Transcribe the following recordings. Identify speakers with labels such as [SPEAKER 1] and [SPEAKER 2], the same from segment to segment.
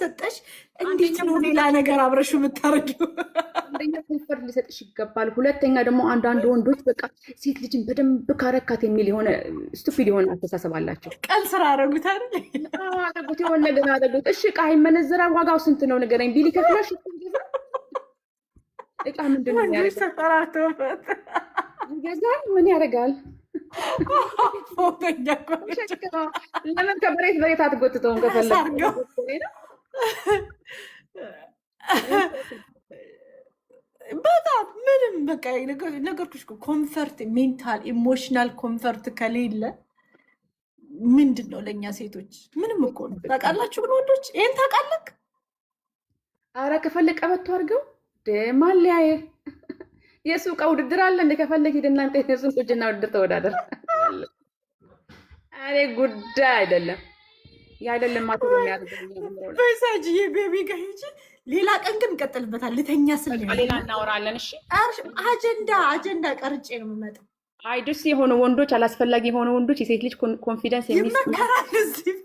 [SPEAKER 1] ሰጠሽ እንዴት ነው ሌላ ነገር አብረሽ የምታረጊው?
[SPEAKER 2] አንደኛ ኮንፈርት ሊሰጥሽ ይገባል። ሁለተኛ ደግሞ አንዳንድ ወንዶች በቃ ሴት ልጅን በደንብ ካረካት የሚል የሆነ ስቱፒድ የሆነ አስተሳሰብ አላቸው።
[SPEAKER 1] ቀን ስራ አረጉት አይደል?
[SPEAKER 2] አረጉት የሆነ ነገር አረጉት። እሺ እቃ ይመነዘራል። ዋጋው ስንት ነው ንገረኝ ቢል ይከፍላሽ። እቃ ምንድን ነው
[SPEAKER 1] ተጠራርተውበት
[SPEAKER 2] ይገዛል። ምን ያደርጋል? ለምን ከመሬት መሬት አትጎትተውም? ከፈለግ
[SPEAKER 1] በጣም ምንም በቃ ነገርኩሽ እኮ ኮንፈርት፣ ሜንታል ኢሞሽናል ኮንፈርት ከሌለ ምንድን ነው ለእኛ ሴቶች ምንም እኮ ነው። ታውቃላችሁ ግን ወንዶች ይሄን ታውቃለህ?
[SPEAKER 2] አረ ከፈለግ ቀበቶ አድርገው ማለያየ የሱቅ ውድድር አለ እንደ ከፈለግ ሂድና አንተ የሱቅ ቁጅና ውድድር ተወዳደር። አሬ ጉዳይ አይደለም ያይደለም ማቶ የሚያደርገው
[SPEAKER 1] በሳጅዬ ቤቢ ጋር ሂጂ። ሌላ ቀን ግን እንቀጥልበታል። ልተኛ ስል
[SPEAKER 2] ሌላ እናወራለን። እሺ
[SPEAKER 1] አጀንዳ ቀርጬ ነው የምመጣው።
[SPEAKER 2] አይ ደስ የሆኑ ወንዶች አላስፈላጊ የሆኑ ወንዶች የሴት ልጅ ኮንፊደንስ
[SPEAKER 1] ይመከራል፣ እዚህ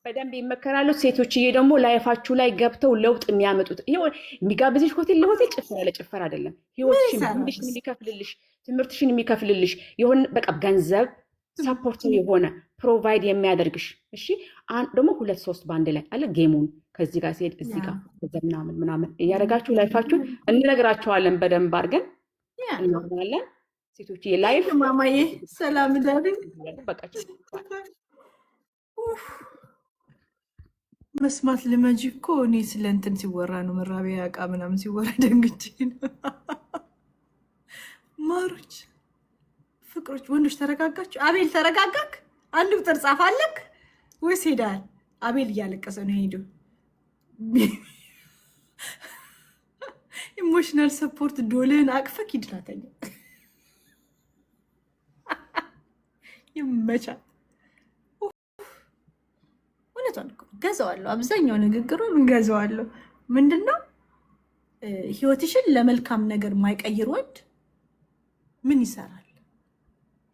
[SPEAKER 2] በደንብ ይመከራሉ። ሴቶችዬ ደግሞ ላይፋችሁ ላይ ገብተው ለውጥ የሚያመጡት ይሄ የሚጋብዝሽ ሆቴል ለሆቴል ጭፈራ ለጭፈራ አይደለም። ህይወትሽን የሚከፍልልሽ ትምህርትሽን የሚከፍልልሽ የሆነ በቃ ገንዘብ ሰፖርት የሆነ ፕሮቫይድ የሚያደርግሽ። እሺ ደግሞ 2-3 ባንድ ላይ አለ ጌሙን ከዚህ ጋር ሲሄድ እዚህ ጋር ምናምን እያደረጋችሁ ላይፋችሁን እንነግራቸዋለን። በደንብ አድርገን እናወራለን። ሴቶችዬ ላይፍ
[SPEAKER 1] ማማዬ ሰላም ዳሪ
[SPEAKER 2] በቃ
[SPEAKER 1] መስማት ልመጂ እኮ እኔ ስለ እንትን ሲወራ ነው መራቢያ ዕቃ ምናምን ሲወራ ደንግጬ ነው። ማሮች ፍቅሮች፣ ወንዶች ተረጋጋችሁ? አቤል ተረጋጋክ? አንድ ቁጥር ጻፋለክ ወይስ ሄዳል? አቤል እያለቀሰ ነው ሄዱ። ኢሞሽናል ሰፖርት ዶልህን አቅፈክ ይድናተኛ ይመቻል። እውነቷን እኮ ገዛዋለሁ። አብዛኛው ንግግሩን እንገዛዋለሁ። ምንድነው ህይወትሽን ለመልካም ነገር ማይቀይር ወንድ ምን ይሰራል?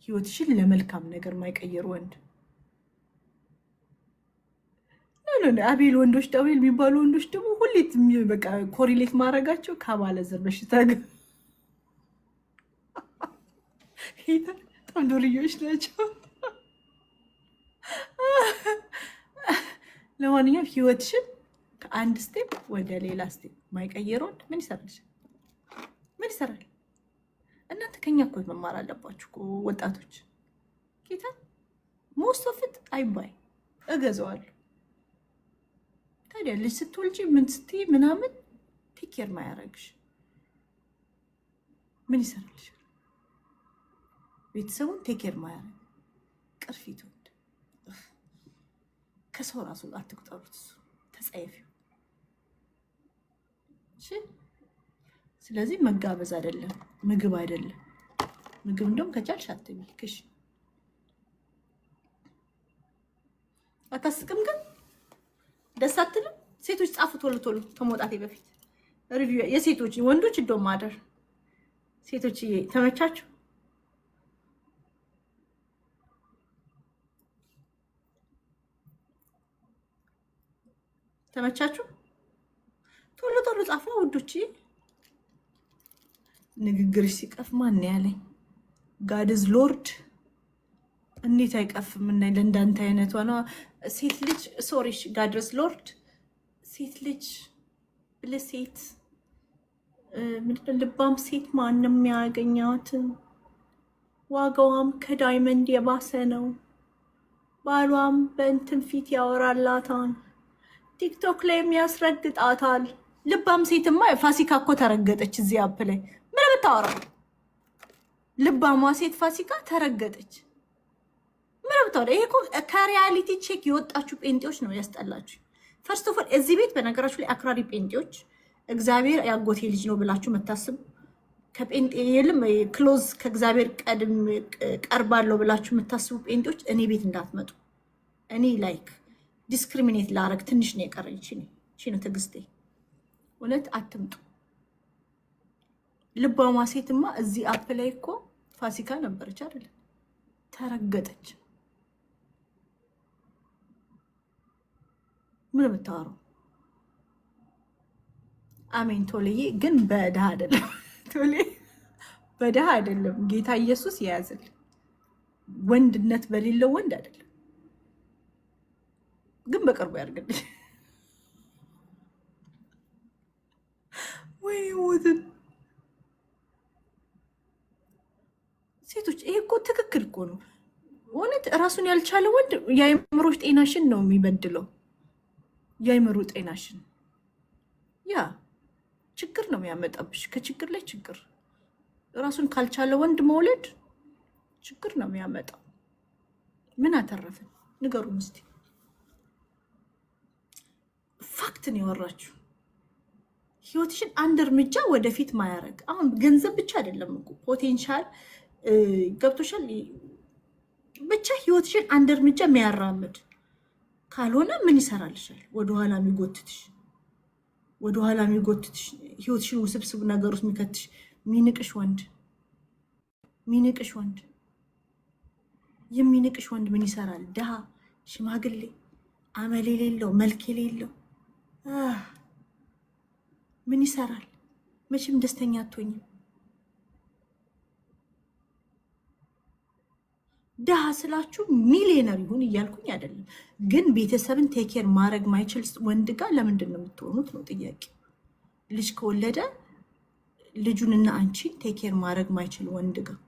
[SPEAKER 1] ህይወትሽን ለመልካም ነገር ማይቀይር ወንድ አቤል ወንዶች አቤል የሚባሉ ወንዶች ደግሞ ሁሌት በቃ ኮሪሌት ማድረጋቸው ከባለዘር በሽታ ጋር በጣም ዱርዬዎች ናቸው። ለማንኛውም ህይወትሽን ከአንድ ስቴፕ ወደ ሌላ ስቴፕ ማይቀይር ወንድ ምን ይሰራል? ምን ይሰራል? እናንተ ከኛ እኮ መማር አለባችሁ እኮ ወጣቶች። ጌታ ሞስት ኦፍ ኢት አይባይ እገዛዋለሁ። ታዲያ ልጅ ስትወልጂ ምን ስትይ ምናምን ቴክ ኬር ማያረግሽ ምን ይሰራልሽ? ቤተሰቡን ቴክ ኬር ማያረግ ቅርፊት ወንድ ከሰው ራሱ አትቁጠሩት፣ ተጸየፊው። እሺ ስለዚህ መጋበዝ አይደለም ምግብ አይደለም። ምግብ እንደውም ከቻልሽ አትቢ ክሽ አታስቅም ግን ደስ አትልም? ሴቶች ጻፉ ቶሎ ቶሎ ከመውጣቴ በፊት ሪቪው የሴቶች ወንዶች እንደውም ማደር ሴቶች ተመቻችሁ? ተመቻችሁ? ቶሎ ቶሎ ጻፉ ውዶች። ንግግርሽ ሲቀፍ ማን ያለኝ ጋድዝ ሎርድ እንዴት አይቀፍም? እና ለእንዳንተ አይነት ሆነ ሴት ልጅ ሶሪ ጋድዝ ሎርድ ሴት ልጅ ለሴት ምንድን ልባም ሴት ማንም ያገኛትን ዋጋዋም ከዳይመንድ የባሰ ነው። ባሏም በእንትን ፊት ያወራላታል፣ ቲክቶክ ላይ የሚያስረግጣታል። ልባም ሴትማ ፋሲካ እኮ ተረገጠች። እዚህ አፕ ላይ ምን ብታወራው? ልባሟ ሴት ፋሲካ ተረገጠች። ምን ብታወራ? ይሄ እኮ ከሪያሊቲ ቼክ የወጣችሁ ጴንጤዎች ነው ያስጠላችሁ። ፈርስት ኦፍ ኦል እዚህ ቤት በነገራችሁ ላይ አክራሪ ጴንጤዎች እግዚአብሔር ያጎቴ ልጅ ነው ብላችሁ መታስቡ ከጴንጤ የለም ክሎዝ ከእግዚአብሔር ቀድም ቀርባለሁ ብላችሁ የምታስቡ ጴንጤዎች እኔ ቤት እንዳትመጡ። እኔ ላይክ ዲስክሪሚኔት ላረግ ትንሽ ነው የቀረኝ። እቺ ነው ትዕግስቴ። እውነት አትምጡ። ልባማ ሴትማ እዚህ አፕ ላይ እኮ ፋሲካ ነበረች አይደል? ተረገጠች። ምን የምታወራው? አሜን። ቶልዬ ግን በድሃ አይደለም። ቶሌ በድሃ አይደለም። ጌታ ኢየሱስ የያዝል ወንድነት በሌለው ወንድ አይደለም። ግን በቅርቡ ያድርግልኝ። ወይ ሞትን ሴቶች፣ ይሄ እኮ ትክክል እኮ ነው። እውነት እራሱን ያልቻለ ወንድ የአእምሮሽ ጤናሽን ነው የሚበድለው። የአእምሮ ጤናሽን ያ ችግር ነው የሚያመጣብሽ። ከችግር ላይ ችግር። እራሱን ካልቻለ ወንድ መውለድ ችግር ነው የሚያመጣው። ምን አተረፍን? ንገሩን እስኪ። ፋክትን ያወራችሁ ህይወትሽን አንድ እርምጃ ወደፊት ማያረግ። አሁን ገንዘብ ብቻ አይደለም እኮ ፖቴንሻል ገብቶሻል። ብቻ ህይወትሽን አንድ እርምጃ የሚያራምድ ካልሆነ ምን ይሰራልሻል? ወደኋላ የሚጎትትሽ ህይወትሽን ውስብስብ ነገር ውስጥ የሚከትሽ የሚንቅሽ ወንድ ምን ይሰራል? ድሃ፣ ሽማግሌ፣ አመል የሌለው፣ መልክ የሌለው ምን ይሰራል? መቼም ደስተኛ አትሆኝም። ድሃ ስላችሁ ሚሊዮነር ይሁን እያልኩኝ አይደለም፣ ግን ቤተሰብን ቴኬር ማድረግ ማይችል ወንድ ጋር ለምንድን ነው የምትሆኑት ነው ጥያቄ። ልጅ ከወለደ ልጁንና አንቺን ቴኬር ማድረግ ማይችል ወንድ ጋር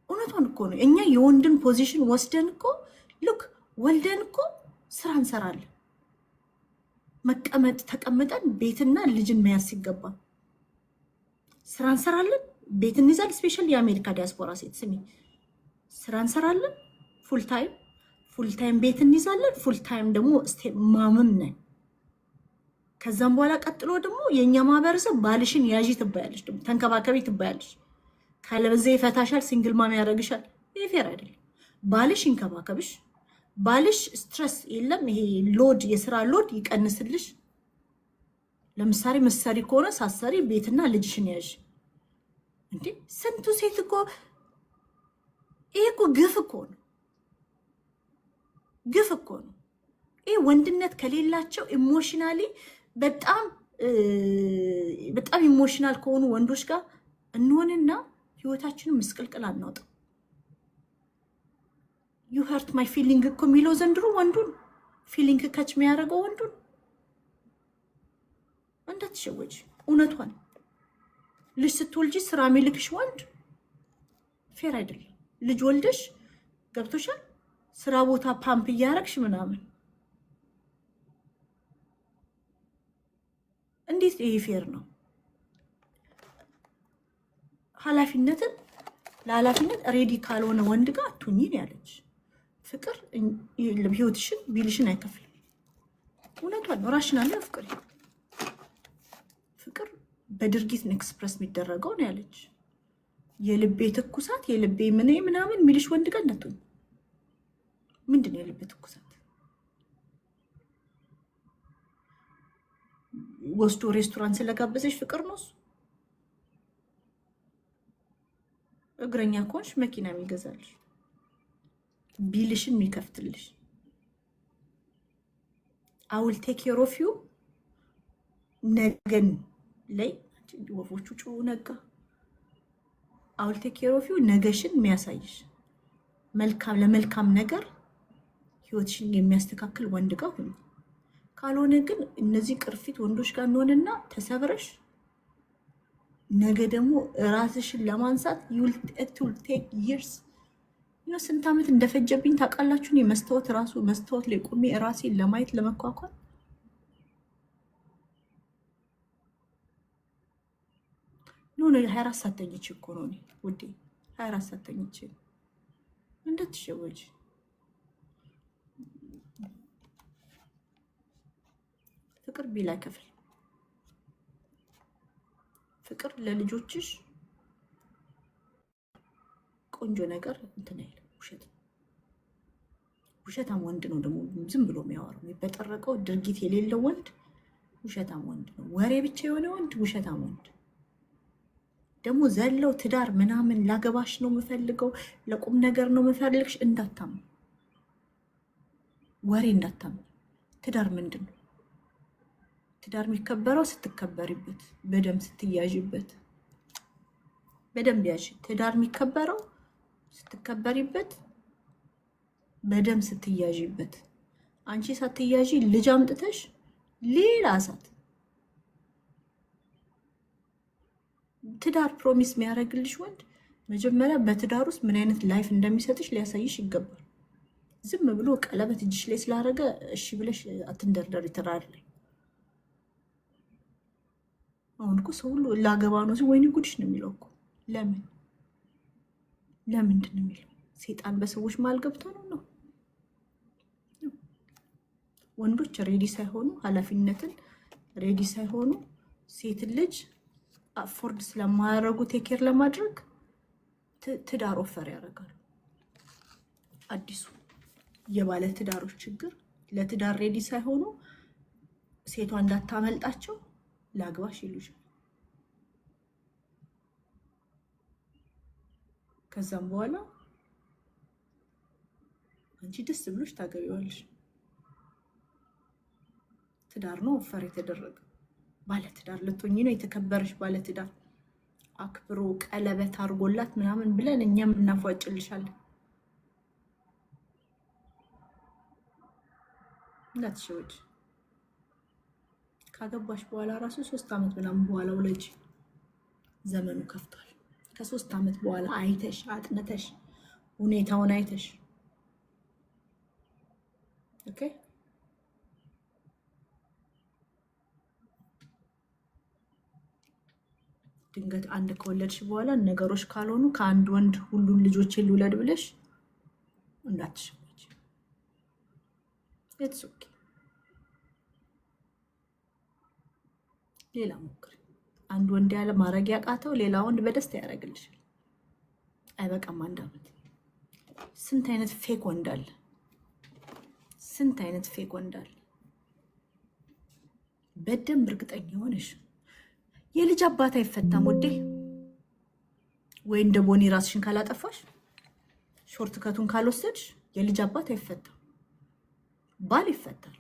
[SPEAKER 1] እውነቷን እኮ ነው። እኛ የወንድን ፖዚሽን ወስደን እኮ ልክ ወልደን እኮ ስራ እንሰራለን። መቀመጥ ተቀምጠን ቤትና ልጅን መያዝ ሲገባ ስራ እንሰራለን፣ ቤት እንይዛለን። ስፔሻሊ የአሜሪካ ዲያስፖራ ሴት ስሚ፣ ስራ እንሰራለን፣ ፉልታይም ቤት እንይዛለን፣ ፉልታይም ደግሞ ማመም ነን። ከዛም በኋላ ቀጥሎ ደግሞ የእኛ ማህበረሰብ ባልሽን ያዢ ትባያለሽ፣ ደግሞ ተንከባከቢ ትባያለሽ። ካለበዛ ይፈታሻል፣ ሲንግል ማም ያደርግሻል። ይሄ ፌር አይደለም። ባልሽ ይንከባከብሽ፣ ባልሽ ስትረስ የለም ይሄ ሎድ የስራ ሎድ ይቀንስልሽ። ለምሳሌ ምሳሌ ከሆነ ሳሰሪ ቤትና ልጅሽን ያዥ። እንዴ ስንቱ ሴት እኮ ይሄ እኮ ግፍ እኮ ነው። ይሄ ወንድነት ከሌላቸው ኢሞሽናሊ በጣም ኢሞሽናል ከሆኑ ወንዶች ጋር እንሆንና ህይወታችንን ምስቅልቅል አናውጣም። ዩ ሀርት ማይ ፊሊንግ እኮ የሚለው ዘንድሮ ወንዱን ፊሊንግ ከች የሚያደርገው ወንዱን። እንዳትሸወጅ፣ እውነቷን። ልጅ ስትወልጂ ስራ የሚልክሽ ወንድ ፌር አይደለም። ልጅ ወልደሽ ገብቶሻል፣ ስራ ቦታ ፓምፕ እያረግሽ ምናምን፣ እንዴት ይሄ ፌር ነው? ለኃላፊነት ሬዲ ካልሆነ ወንድ ጋር አትሁኚ ነው ያለች። ፍቅር ህይወትሽን ቢልሽን አይከፍልም። እውነቷን ነው። ራሽናል ፍቅር በድርጊት ኤክስፕረስ የሚደረገው ነው ያለች። የልቤ ትኩሳት የልቤ ምናምን የሚልሽ ወንድ ጋር እንዳትሆኚ። ምንድን ነው የልቤ ትኩሳት? ወስዶ ሬስቶራንት ስለጋበዘሽ ፍቅር ነው እሱ? እግረኛ ከሆንሽ መኪና የሚገዛልሽ፣ ቢልሽን የሚከፍትልሽ፣ አውል ቴክ ኬር ኦፍ ዩ ነገን ላይ ወፎቹ ጮሁ ነጋ። አውል ቴክ ኬር ኦፍ ዩ ነገሽን የሚያሳይሽ ለመልካም ነገር ህይወትሽን የሚያስተካክል ወንድ ጋር ሁኚ። ካልሆነ ግን እነዚህ ቅርፊት ወንዶች ጋር እንሆንና ተሰብረሽ ነገ ደግሞ ራስሽን ለማንሳት it will take years። ስንት ዓመት እንደፈጀብኝ ታውቃላችሁ? መስታወት ላይ ቆሜ ራሴን ለማየት ለመኳኳል። ኖ 24 ሰዓት ተኝቼ እኮ ነው ውዴ፣ 24 ሰዓት ተኝቼ። እንዳትሸወጂ። ፍቅር ቢል አይከፍል። ፍቅር ለልጆችሽ ቆንጆ ነገር እንትን አይልም። ውሸታም ወንድ ነው ደግሞ ዝም ብሎ የሚያወራው የሚበጠረቀው ድርጊት የሌለው ወንድ ውሸታም ወንድ ነው። ወሬ ብቻ የሆነ ወንድ ውሸታም ወንድ ደግሞ ዘለው ትዳር ምናምን ላገባሽ ነው የምፈልገው ለቁም ነገር ነው የምፈልግሽ እንዳታምኑ። ወሬ እንዳታምኑ። ትዳር ምንድን ነው? ትዳር የሚከበረው ስትከበሪበት፣ በደንብ ስትያዥበት። በደንብ ያዥ። ትዳር የሚከበረው ስትከበሪበት፣ በደንብ ስትያዥበት። አንቺ ሳትያዥ ልጅ አምጥተሽ ሌላ እሳት። ትዳር ፕሮሚስ የሚያደርግልሽ ወንድ መጀመሪያ በትዳር ውስጥ ምን አይነት ላይፍ እንደሚሰጥሽ ሊያሳይሽ ይገባል። ዝም ብሎ ቀለበት እጅሽ ላይ ስላደረገ እሺ ብለሽ አትንደርደሪ ትዳር ላይ። አሁን እኮ ሰው ሁሉ ላገባ ነው ሲል ወይኔ ጉድሽ ነው የሚለው እኮ። ለምንድን ነው የሚለው? ሴጣን በሰዎች መሀል ገብቶ ነው። ወንዶች ሬዲ ሳይሆኑ ኃላፊነትን ሬዲ ሳይሆኑ ሴትን ልጅ አፎርድ ስለማያደርጉ ቴኬር ለማድረግ ትዳር ኦፈር ያደርጋሉ። አዲሱ የባለ ትዳሮች ችግር ለትዳር ሬዲ ሳይሆኑ ሴቷ እንዳታመልጣቸው ላግባሽ ይሉሻል። ከዛም በኋላ አንቺ ደስ ብሎሽ ታገቢዋለሽ። ትዳር ነው ኦፈር የተደረገ። ባለትዳር ልትሆኚ ነው፣ የተከበረሽ ባለትዳር አክብሮ ቀለበት አድርጎላት ምናምን ብለን እኛም እናፏጭልሻለን። እንዳትሸወጂ። ካገባሽ በኋላ ራሱ 3 ዓመት ምናምን በኋላ ውለጂ። ዘመኑ ከፍቷል። ከ3 ዓመት በኋላ አይተሽ አጥንተሽ ሁኔታውን አይተሽ ኦኬ። ድንገት አንድ ከወለድሽ በኋላ ነገሮች ካልሆኑ ከአንድ ወንድ ሁሉን ልጆችን ልውለድ ብለሽ እንዳትሸወጂ። ኢትስ ኦኬ። ሌላ ሞክሪ። አንድ ወንድ ያለ ማድረግ ያቃተው ሌላ ወንድ በደስታ ያደርግልሻል። አይበቃም 1 ዓመት። ስንት አይነት ፌክ ወንድ አለ! ስንት አይነት ፌክ ወንድ አለ! በደንብ እርግጠኛ ሆነሽ የልጅ አባት አይፈታም ወዴ። ወይ እንደ ቦኒ ራስሽን ካላጠፋሽ፣ ሾርት ከቱን ካልወሰድሽ የልጅ አባት አይፈታም። ባል ይፈታል፣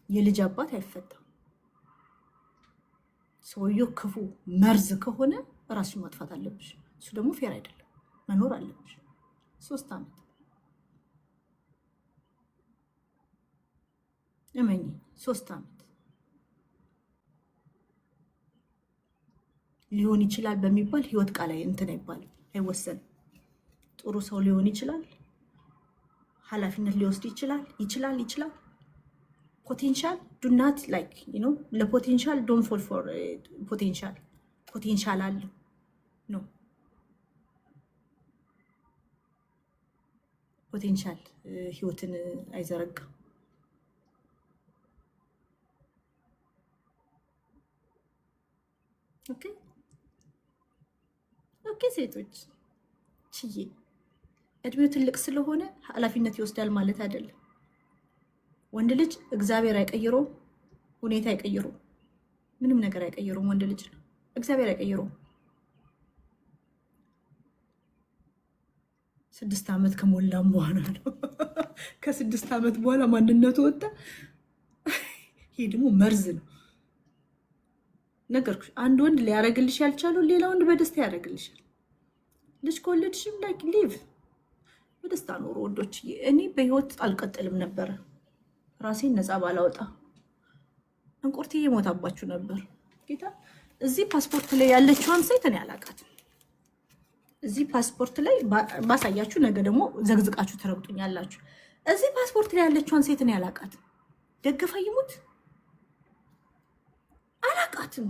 [SPEAKER 1] የልጅ አባት አይፈታም። ሰውየው ክፉ መርዝ ከሆነ ራስሽን ማጥፋት አለብሽ። እሱ ደግሞ ፌር አይደለም። መኖር አለብሽ 3 ዓመት እመኚ። 3 ዓመት ሊሆን ይችላል በሚባል ህይወት ቃል ላይ እንትን አይባልም፣ አይወሰንም። ጥሩ ሰው ሊሆን ይችላል፣ ኃላፊነት ሊወስድ ይችላል። ፖቴንሻል ዱ ናት ላይክ ዩ ኖ ለፖቴንሻል ዶን ፎል ፎር ፖቴንሻል አለው ኖ ፖቴንሻል ህይወትን አይዘረጋም። ኦኬ ሴቶች ችዬ እድሜው ትልቅ ስለሆነ ኃላፊነት ይወስዳል ማለት አይደለም። ወንድ ልጅ እግዚአብሔር አይቀይረውም፣ ሁኔታ አይቀይረውም፣ ምንም ነገር አይቀይረውም። ወንድ ልጅ ነው እግዚአብሔር አይቀይረውም። 6 ዓመት ከሞላም በኋላ ነው ከ6 ዓመት በኋላ ማንነቱ ወጣ። ይሄ ደግሞ መርዝ ነው። ነገርኩሽ። አንድ ወንድ ሊያደርግልሽ ያልቻለው ሌላ ወንድ በደስታ ያደርግልሻል። ልጅ ከወለድሽም ላይክ ሊቭ በደስታ ኖሮ ወንዶች። እኔ በህይወት አልቀጥልም ነበረ ራሴን ነፃ ባላወጣ። እንቁርትዬ ሞታባችሁ ነበር ጌታ። እዚህ ፓስፖርት ላይ ያለችዋን ሴት እኔ አላውቃትም። እዚህ ፓስፖርት ላይ ባሳያችሁ ነገ ደግሞ ዘግዝቃችሁ ትረግጡኛላችሁ። እዚህ ፓስፖርት ላይ ያለችዋን ሴት እኔ አላውቃትም። ደገፋ ይሙት አላውቃትም።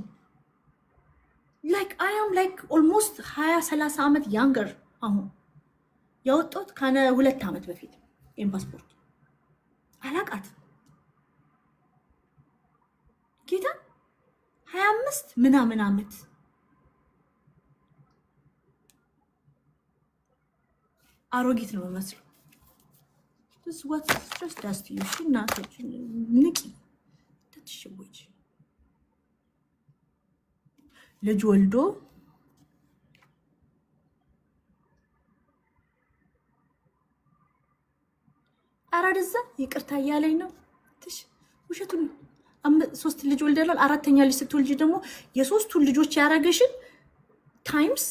[SPEAKER 1] ላይክ አይ አም ላይክ ኦልሞስት 20-30 ዓመት ያንገር። አሁን ያወጣሁት ከነ 2 ዓመት በፊት ይሄን ፓስፖርት አላውቃትም። ጌታ 25 ምናምን ዓመት አሮጊት ነው መስሎ this what just does to you እናቶች ንቂ ተትሽቦች ልጅ ወልዶ አራደዛ ይቅርታ እያለኝ ነው። ትሽ ውሸቱን 3 ልጅ ወልደናል። 4ኛ ልጅ ስትወልጂ ደግሞ የ3ቱን ልጆች ያረገሽን ታይምስ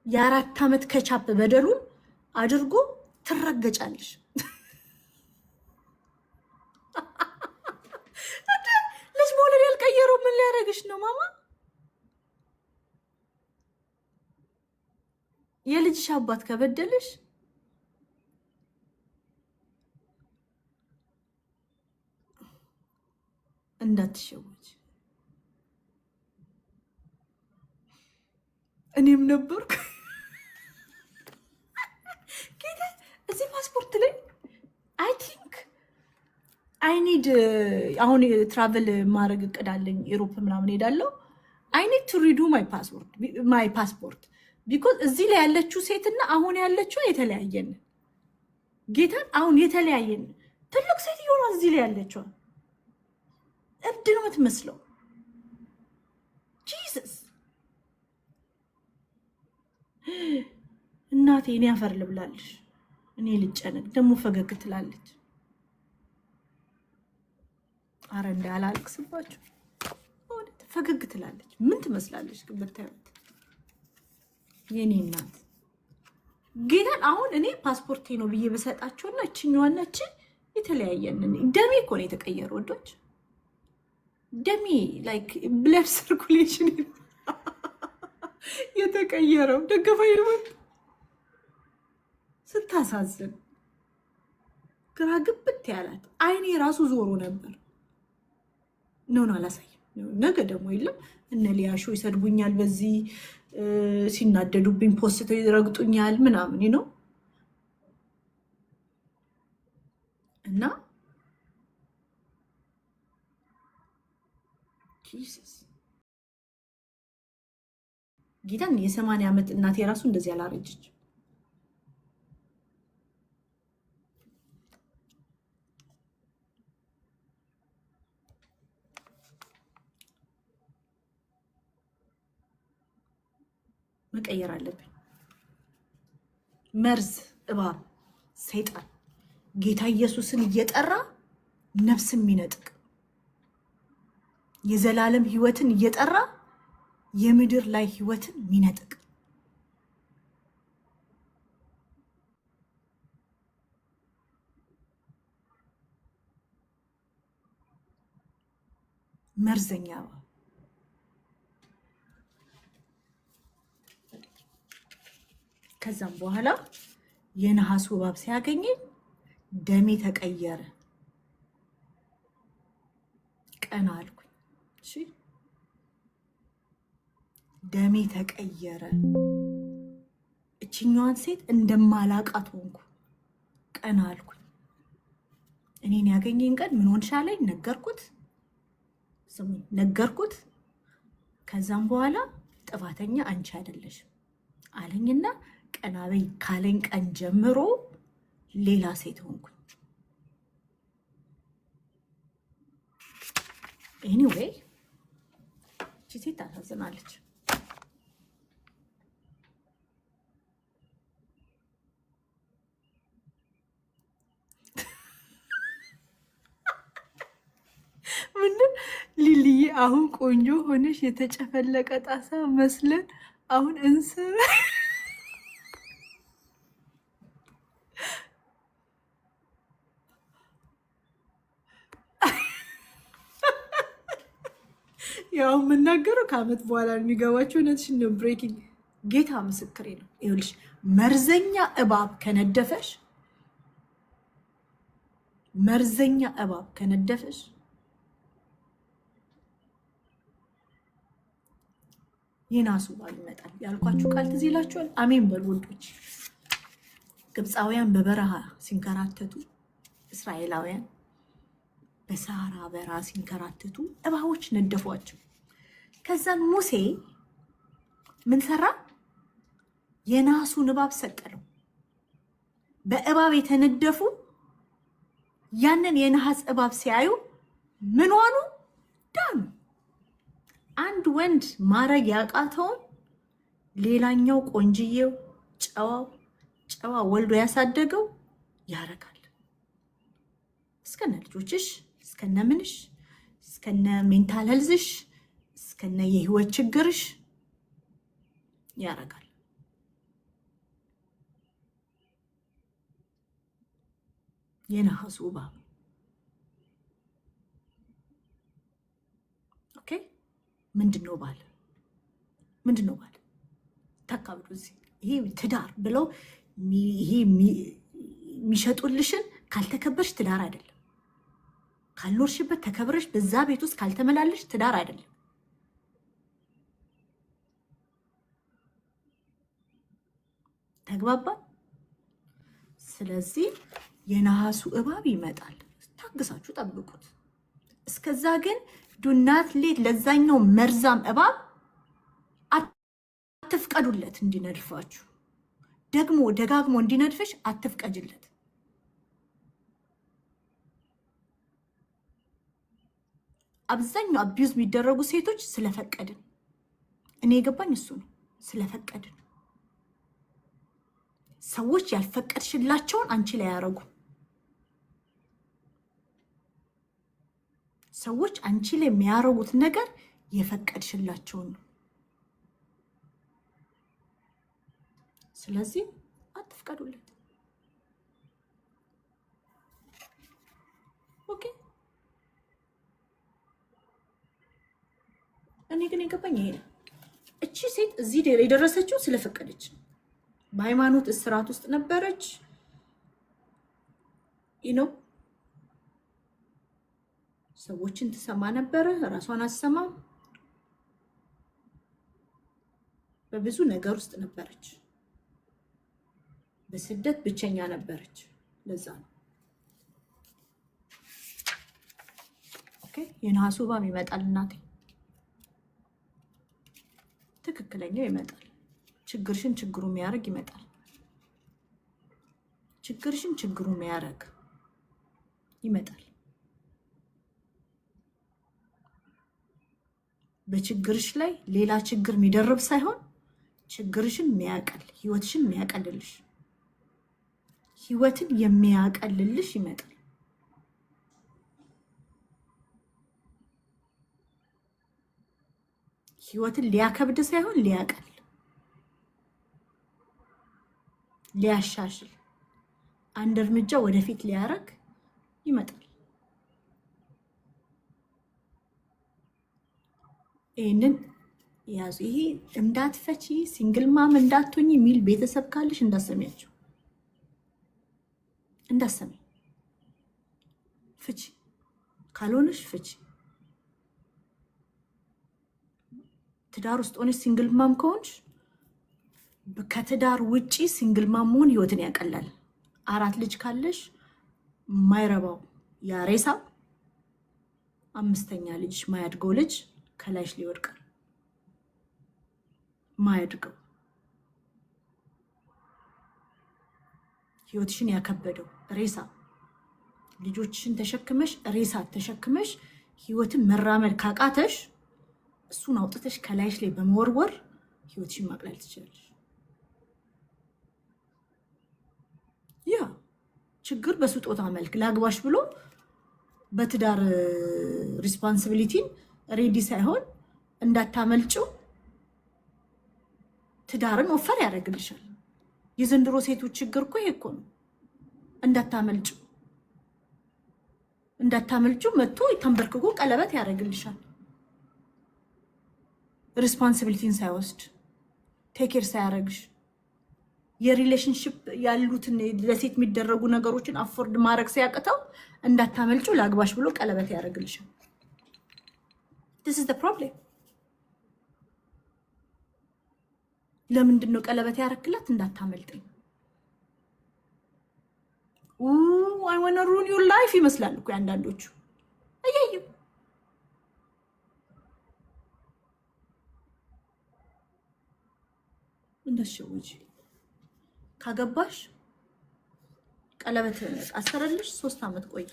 [SPEAKER 1] የ4 ዓመት ከቻፕ በደሉን አድርጎ ትረገጫለሽ። ልጅ መውለድ ያልቀየረው ምን ሊያደርግሽ ነው ማማ? የልጅሽ አባት ከበደልሽ እንዳትሸወጅ። እኔም ነበርኩ ጌታ እዚህ ፓስፖርት ላይ አይ ቲንክ አይ ኒድ አሁን ትራቨል ማድረግ እቅድ አለኝ። ኢሮፕ ምናምን ሄዳለሁ። አይ ኒድ ቱ ሪዱ ማይ ፓስፖርት ቢኮዝ እዚህ ላይ ያለችው ሴትና አሁን ያለችው የተለያየን ጌታን አሁን የተለያየን ትልቅ ሴት ይሆናል። እዚህ ላይ ያለችው እብድ ነው የምትመስለው። ጂሰስ እናቴ እኔ አፈር ልብላለሽ። እኔ ልጨነቅ ደግሞ ፈገግ ትላለች። አረ እንዳላልቅስባችሁ ፈገግ ትላለች። ምን ትመስላለች ግን ብታዩት የኔ እናት ጌታን። አሁን እኔ ፓስፖርቴ ነው ብዬ በሰጣቸውና እችኛዋናች የተለያየን ደሜ እኮ ነው የተቀየረው ወዶች። ደሜ ላይክ ብለድ ሰርኩሌሽን የተቀየረው ደገፋ ይሆን። ስታሳዝን ግራ ግብት ያላት አይኔ ራሱ ዞሮ ነበር። ነው አላሳይም። ነገ ደግሞ የለም እነ ሊያሾ ይሰድቡኛል፣ በዚህ ሲናደዱብኝ ፖስተው ይረግጡኛል ምናምን ነው እና ጂሰስ ጌታን የ80 ዓመት እናቴ ራሱ እንደዚህ አላረጀች። መቀየር አለብን። መርዝ፣ እባብ፣ ሰይጣን ጌታ ኢየሱስን እየጠራ ነፍስን የሚነጥቅ የዘላለም ህይወትን እየጠራ የምድር ላይ ህይወትን የሚነጥቅ መርዘኛ እባብ። ከዛም በኋላ የነሐሱ እባብ ሲያገኘኝ ደሜ ተቀየረ። ቀና አልኩኝ። እሺ ደሜ ተቀየረ። እችኛዋን ሴት እንደማላቃት ሆንኩ። ቀና አልኩኝ። እኔን ያገኘኝ ቀን ምን ሆንሽ አለኝ። ነገርኩት፣ ስሙኝ ነገርኩት። ከዛም በኋላ ጥፋተኛ አንቺ አይደለሽም አለኝና ቀና በይ ካለኝ ቀን ጀምሮ ሌላ ሴት ሆንኩኝ። ኤኒዌይ እቺ ሴት ታሳዝናለች። ምንድን ሊልዬ አሁን ቆንጆ ሆነሽ የተጨፈለቀ ጣሳ መስለን አሁን እንስር ያው የምናገረው ከዓመት በኋላ የሚገባቸው እውነትሽን ነው። ብሬኪንግ ጌታ ምስክሬ ነው። ይኸውልሽ መርዘኛ እባብ ከነደፈሽ የናሱ ባል ይመጣል ያልኳችሁ ቃል ትዝ ይላችኋል። አሜን በሉ ወንዶች። ግብፃውያን በበረሃ ሲንከራተቱ፣ እስራኤላውያን በሰሃራ በረሃ ሲንከራተቱ እባቦች ነደፏቸው። ከዛን ሙሴ ምን ሰራ? የናሱን እባብ ሰቀለው። በእባብ የተነደፉ ያንን የነሐስ እባብ ሲያዩ ምን ሆኑ? ዳኑ። አንድ ወንድ ማረግ ያቃተውን ሌላኛው ቆንጅዬው ጨዋ ወልዶ ያሳደገው ያረጋል። እስከነ ልጆችሽ እስከነ ምንሽ እስከነ ሜንታል ሄልዝሽ እስከነ የህይወት ችግርሽ ያረጋል። የነሐሱ እባብ ኦኬ። ምንድነው ባል? ምንድነው ባል? ተካብዱ እዚህ ይሄ ትዳር ብለው ይሄ የሚሸጡልሽን ካልተከበርሽ ትዳር አይደለም። ካልኖርሽበት ተከብረሽ በዛ ቤት ውስጥ ካልተመላለሽ ትዳር አይደለም። ተግባባ? ስለዚህ የነሐሱ እባብ ይመጣል። ታግሳችሁ ጠብቁት። እስከዛ ግን ዱናት ሌት ለዛኛው መርዛም እባብ አትፍቀዱለት እንዲነድፋችሁ። ደግሞ ደጋግሞ እንዲነድፍሽ አትፍቀጅለት። አብዛኛው አቢዩዝ የሚደረጉ ሴቶች ስለፈቀድን፣ እኔ የገባኝ እሱ ነው። ስለፈቀድን ሰዎች ያልፈቀድሽላቸውን አንቺ ላይ ያረጉ ሰዎች አንቺ ላይ የሚያረጉት ነገር የፈቀድሽላቸውን ነው። ስለዚህ አትፍቀዱለት። ኦኬ። እኔ ግን የገባኝ ይሄ ነው። እቺ ሴት እዚህ የደረሰችው ስለፈቀደች ነው። በሃይማኖት እስራት ውስጥ ነበረች። ነው ሰዎችን ትሰማ ነበረ፣ ራሷን አሰማም። በብዙ ነገር ውስጥ ነበረች። በስደት ብቸኛ ነበረች። ለዛ ነው ኦኬ። የነሐሱ እባብ ይመጣል እናቴ፣ ትክክለኛው ይመጣል። ችግርሽን ችግሩ የሚያደርግ ይመጣል። ችግርሽን ችግሩ የሚያደርግ ይመጣል። በችግርሽ ላይ ሌላ ችግር የሚደርብ ሳይሆን ችግርሽን የሚያቀል ህይወትሽን የሚያቀልልሽ ህይወትን የሚያቀልልሽ ይመጣል። ህይወትን ሊያከብድ ሳይሆን ሊያቀል፣ ሊያሻሽል፣ አንድ እርምጃ ወደፊት ሊያረግ ይመጣል። ይሄንን ያዙ። ይሄ እንዳትፈቺ ሲንግል ማም እንዳትሆኝ የሚል ቤተሰብ ካለሽ እንዳሰሚያቸው፣ እንዳሰሚ ፍቺ። ካልሆነሽ ፍቺ። ትዳር ውስጥ ሆነሽ ሲንግል ማም ከሆንሽ ከትዳር ውጪ ሲንግል ማም መሆን ህይወትን ያቀላል። 4 ልጅ ካለሽ ማይረባው ያሬሳ 5ኛ ልጅ ማያድገው ልጅ ከላይሽ ሊወድቃል። ማያድገው ህይወትሽን ያከበደው ሬሳ፣ ልጆችሽን ተሸክመሽ ሬሳ ተሸክመሽ ህይወትን መራመድ ካቃተሽ እሱን አውጥተሽ ከላይሽ ላይ በመወርወር ህይወትሽን ማቅለል ትችላለሽ። ያ ችግር በስጦታ መልክ ላግባሽ ብሎ በትዳር ሪስፖንሲቢሊቲን ሬዲ ሳይሆን እንዳታመልጭው ትዳርን ኦፈር ያደርግልሻል። የዘንድሮ ሴቶች ችግር እኮ ይሄ እኮ ነው። እንዳታመልጭው መጥቶ ተንበርክኮ ቀለበት ያደርግልሻል። ሪስፖንሲቢሊቲን ሳይወስድ ቴኬር ሳያደርግሽ የሪሌሽንሽፕ ያሉትን ለሴት የሚደረጉ ነገሮችን አፎርድ ማድረግ ሲያቅተው እንዳታመልጭው ላግባሽ ብሎ ቀለበት ያደርግልሻል። this is the problem። ለምንድን ነው ቀለበት ያደርግላት? እንዳታመልጠኝ። I want to ruin your life ይመስላል እኮ አንዳንዶቹ። አየዩ እንደሸውጂ ካገባሽ ቀለበት አሰረልሽ 3 ዓመት ቆይ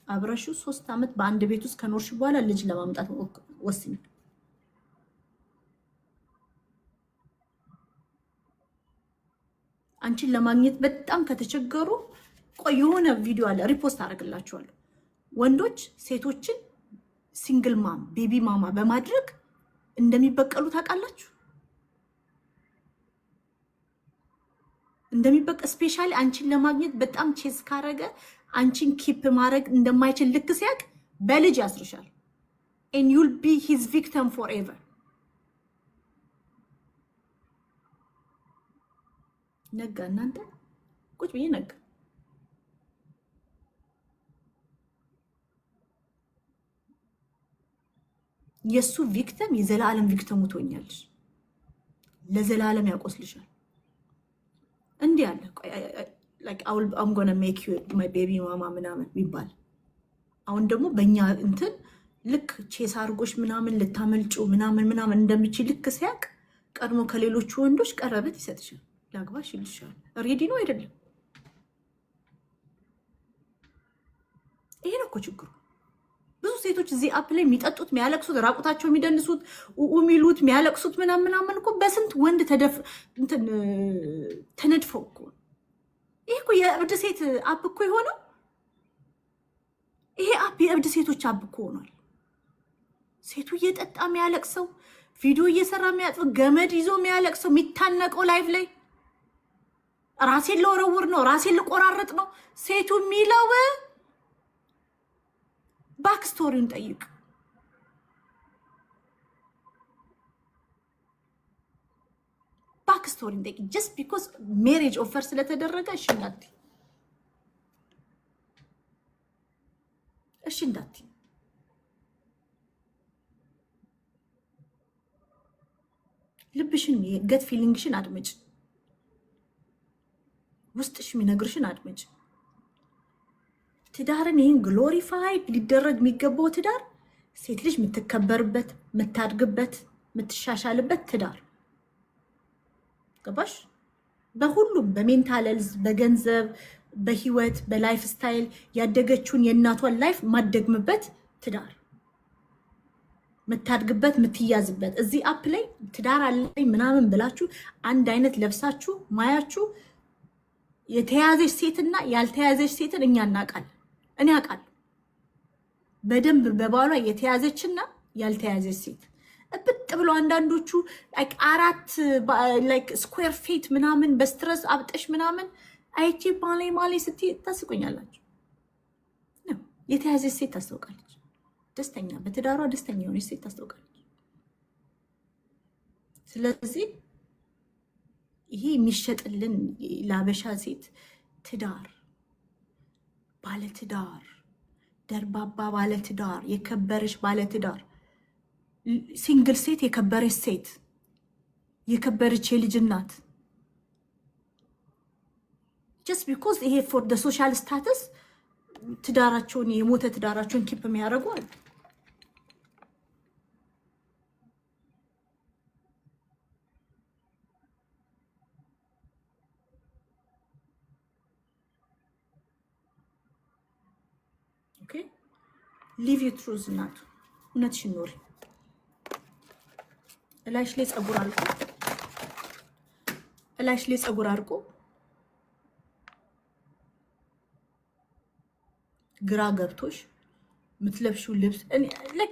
[SPEAKER 1] አብረሹ 3 ዓመት በአንድ ቤት ውስጥ ከኖርሽ በኋላ ልጅ ለማምጣት ወስኝ። አንቺን ለማግኘት በጣም ከተቸገሩ ቆይ የሆነ ቪዲዮ አለ ሪፖስት አደርግላችኋለሁ። ወንዶች ሴቶችን ሲንግል ማም ቤቢ ማማ በማድረግ እንደሚበቀሉ ታውቃላችሁ? ስፔሻሊ አንቺን ለማግኘት በጣም ቼዝ ካረገ አንቺን ኪፕ ማድረግ እንደማይችል ልክ ሲያቅ በልጅ ያስርሻል። and you'll be his victim forever። ነጋ እናንተ ቁጭ ብዬ ነጋ። የሱ ቪክቲም የዘላለም ቪክቲም ትሆኛለሽ። ለዘላለም ያቆስልሻል። እንዲህ አለ like I'm gonna make you my baby mama ምናምን ይባል። አሁን ደግሞ በእኛ እንትን ልክ ቼስ አርጎሽ ምናምን ልታመልጩ ምናምን እንደምችል ልክ ሲያቅ ቀድሞ ከሌሎቹ ወንዶች ቀረበት ይሰጥሻል። ላግባሽ ይልሻል። ሬዲ ነው አይደለም? ይሄ ነው እኮ ችግሩ። ብዙ ሴቶች እዚህ አፕ ላይ የሚጠጡት የሚያለቅሱት፣ ራቁታቸው የሚደንሱት፣ የሚሉት የሚያለቅሱት ምናምን እኮ በስንት ወንድ ተነድፈው እኮ። ይሄ እኮ የእብድ ሴት አፕ እኮ የሆነው። ይሄ አፕ የእብድ ሴቶች አፕ እኮ ሆኗል። ሴቱ እየጠጣ የሚያለቅሰው፣ ቪዲዮ እየሰራ የሚያጥፍ፣ ገመድ ይዞ የሚያለቅሰው፣ የሚታነቀው ላይፍ ላይ ራሴን ለወረውር ነው፣ ራሴን ልቆራረጥ ነው። ሴቱ የሚለው ባክ ስቶሪውን ጠይቅ። ባክ ስቶሪውን ጠይቅ። ጀስት ቢኮዝ ሜሬጅ ኦፈር ስለተደረገ እሺ እንዳትይ። ልብሽን የገት ፊሊንግሽን አድመጭ። ውስጥሽ የሚነግርሽን አድመጭ። ትዳርን ይህን ግሎሪፋይድ ሊደረግ የሚገባው ትዳር ሴት ልጅ የምትከበርበት፣ የምታድግበት፣ የምትሻሻልበት ትዳር ገባሽ? በሁሉም በሜንታል ሄልዝ፣ በገንዘብ፣ በህይወት፣ በላይፍ ስታይል ያደገችውን የእናቷን ላይፍ ማደግምበት ትዳር፣ የምታድግበት፣ የምትያዝበት። እዚህ አፕ ላይ ትዳር አለኝ ምናምን ብላችሁ አንድ አይነት ለብሳችሁ ማያችሁ የተያዘች ሴትና ያልተያዘች ሴትን እኛ እናውቃለን። እኔ አውቃለሁ በደንብ በባሏ የተያዘችና ያልተያዘች ሴት እብጥ ብሎ አንዳንዶቹ ላይክ 4 ስኩዌር ፊት ምናምን በስትረስ አብጠሽ ምናምን አይቼ ማሌ ስትይ ታስቆኛላችሁ። የተያዘች ሴት ታስታውቃለች። ደስተኛ በትዳሯ ደስተኛ የሆነች ሴት ታስታውቃለች። ስለዚህ ይሄ የሚሸጥልን ላበሻ ሴት ትዳር፣ ባለትዳር፣ ደርባባ ባለትዳር፣ የከበረች ባለትዳር፣ ሲንግል ሴት፣ የከበረች ሴት፣ የከበረች የልጅ እናት ጀስት ቢኮዝ ይሄ ፎር ደ ሶሻል ስታተስ ትዳራቸውን የሞተ ትዳራቸውን ኪፕ የሚያደርጉ አሉ። ሊቭ ዩ ትሩዝ እናቱ እውነትሽን ኖሪ። እላይሽ ላይ ጸጉር አድርጎ ግራ ገብቶሽ የምትለብሺው ልብስ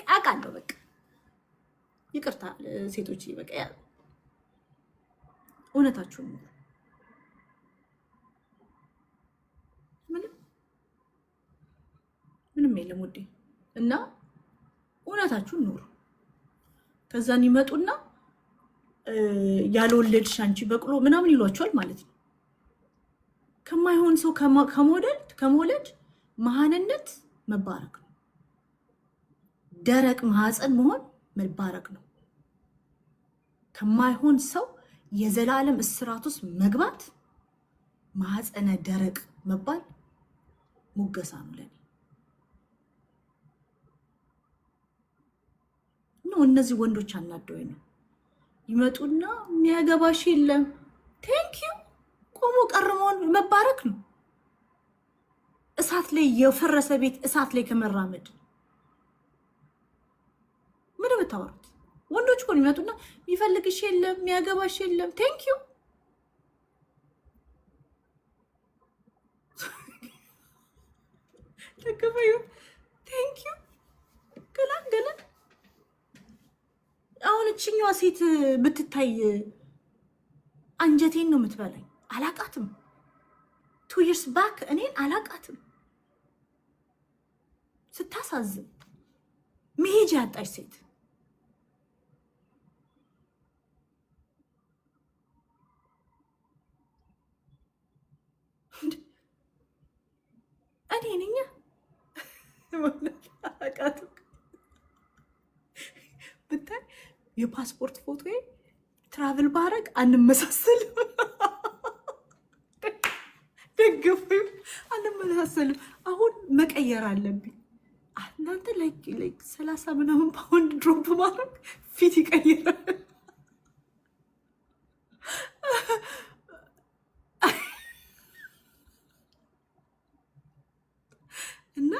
[SPEAKER 1] አውቃለሁ። በቃ ይቅርታ ሴቶች፣ በቃ እውነታችሁን ኖሩ። ምንም የለም ውዴ። እና እውነታችሁን ኖሩ። ከዛን ይመጡና ያልወለድሽ አንቺ በቅሎ ምናምን ይሏቸዋል ማለት ነው። ከማይሆን ሰው ከመውለድ መሃንነት መባረክ ነው። ደረቅ ማህፀን መሆን መባረክ ነው። ከማይሆን ሰው የዘላለም እስራት ውስጥ መግባት ማህፀነ ደረቅ መባል ሙገሳ ነው ለኔ። ነው እነዚህ ወንዶች አናደውኝ ነው። ይመጡና የሚያገባሽ የለም ቴንኪው ቆሞ ቀርመውን መባረክ ነው። እሳት ላይ የፈረሰ ቤት እሳት ላይ ከመራመድ ምን ብታወሩት? ወንዶች እኮ ይመጡና የሚፈልግሽ የለም የሚያገባሽ የለም ቴንኪው ተከፈዩ ቴንኪው ከላንደ እችኛዋ ሴት ብትታይ አንጀቴን ነው የምትበላኝ። አላቃትም። 2 years back እኔን አላቃትም። ስታሳዝን መሄጃ ያጣች ሴት። እኔ ነኝ አላቃትም። ብታይ የፓስፖርት ፎቶ ትራቭል ባረግ አንመሳሰልም። ደግፈኝ አንመሳሰልም። አሁን መቀየር አለብኝ። እናንተ ላይክ 30 ምናምን ፓውንድ ድሮፕ ማድረግ ፊት ይቀይራል። እና